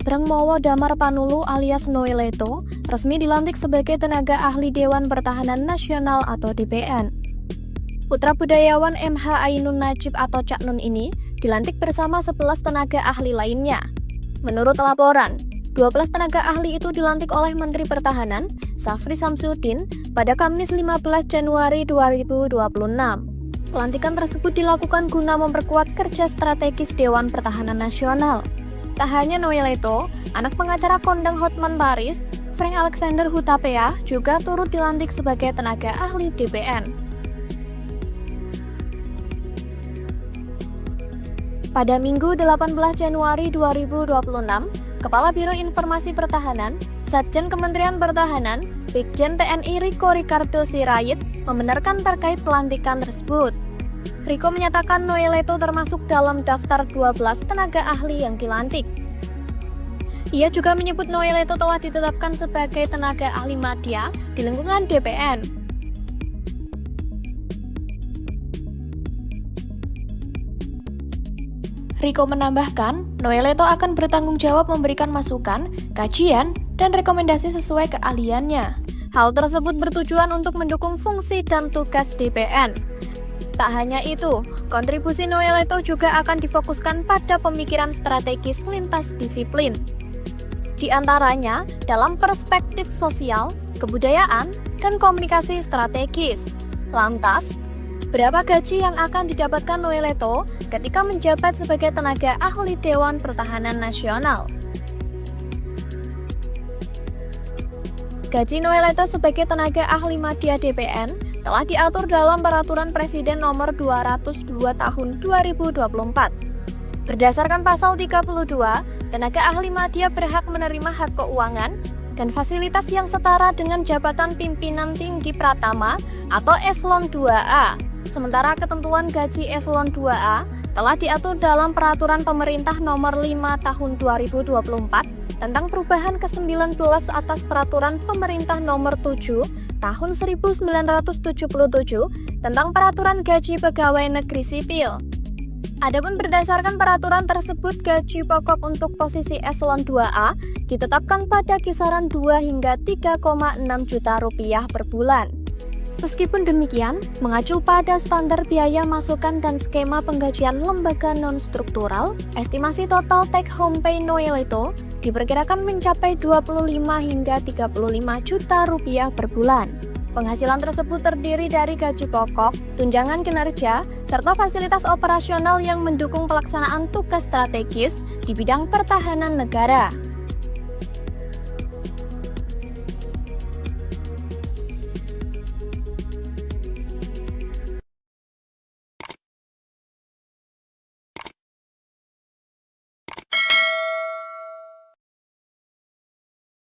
Brangmowo Damar Panulu alias Noeleto resmi dilantik sebagai tenaga ahli Dewan Pertahanan Nasional atau DPN. Putra budayawan MH Ainun Najib atau Cak Nun ini dilantik bersama 11 tenaga ahli lainnya. Menurut laporan, 12 tenaga ahli itu dilantik oleh Menteri Pertahanan, Safri Samsudin, pada Kamis 15 Januari 2026. Pelantikan tersebut dilakukan guna memperkuat kerja strategis Dewan Pertahanan Nasional. Tak hanya Noeleto, anak pengacara kondang Hotman Paris, Frank Alexander Hutapea, juga turut dilantik sebagai tenaga ahli DPN. Pada Minggu 18 Januari 2026, Kepala Biro Informasi Pertahanan, Satjen Kementerian Pertahanan, Brigjen TNI Riko Ricardo Sirait, membenarkan terkait pelantikan tersebut. Riko menyatakan Noeleto termasuk dalam daftar 12 tenaga ahli yang dilantik. Ia juga menyebut Noeleto telah ditetapkan sebagai tenaga ahli madya di lingkungan DPN. Riko menambahkan, Noeleto akan bertanggung jawab memberikan masukan, kajian, dan rekomendasi sesuai keahliannya. Hal tersebut bertujuan untuk mendukung fungsi dan tugas DPN. Tak hanya itu, kontribusi Noeleto juga akan difokuskan pada pemikiran strategis lintas disiplin. Di antaranya dalam perspektif sosial, kebudayaan, dan komunikasi strategis. Lantas, berapa gaji yang akan didapatkan Noeleto ketika menjabat sebagai tenaga ahli Dewan Pertahanan Nasional? Gaji Noeleto sebagai tenaga ahli madya DPN telah diatur dalam Peraturan Presiden Nomor 202 Tahun 2024. Berdasarkan Pasal 32, tenaga ahli madya berhak menerima hak keuangan dan fasilitas yang setara dengan jabatan pimpinan tinggi pratama atau Eselon 2A. Sementara ketentuan gaji Eselon 2A telah diatur dalam Peraturan Pemerintah Nomor 5 Tahun 2024 tentang perubahan ke-19 atas Peraturan Pemerintah Nomor 7 Tahun 1977 tentang Peraturan Gaji Pegawai Negeri Sipil. Adapun berdasarkan peraturan tersebut, gaji pokok untuk posisi Eselon 2A ditetapkan pada kisaran 2 hingga 3,6 juta rupiah per bulan. Meskipun demikian, mengacu pada standar biaya masukan dan skema penggajian lembaga non-struktural, estimasi total take-home pay Noeleto diperkirakan mencapai 25 hingga 35 juta rupiah per bulan. Penghasilan tersebut terdiri dari gaji pokok, tunjangan kinerja, serta fasilitas operasional yang mendukung pelaksanaan tugas strategis di bidang pertahanan negara.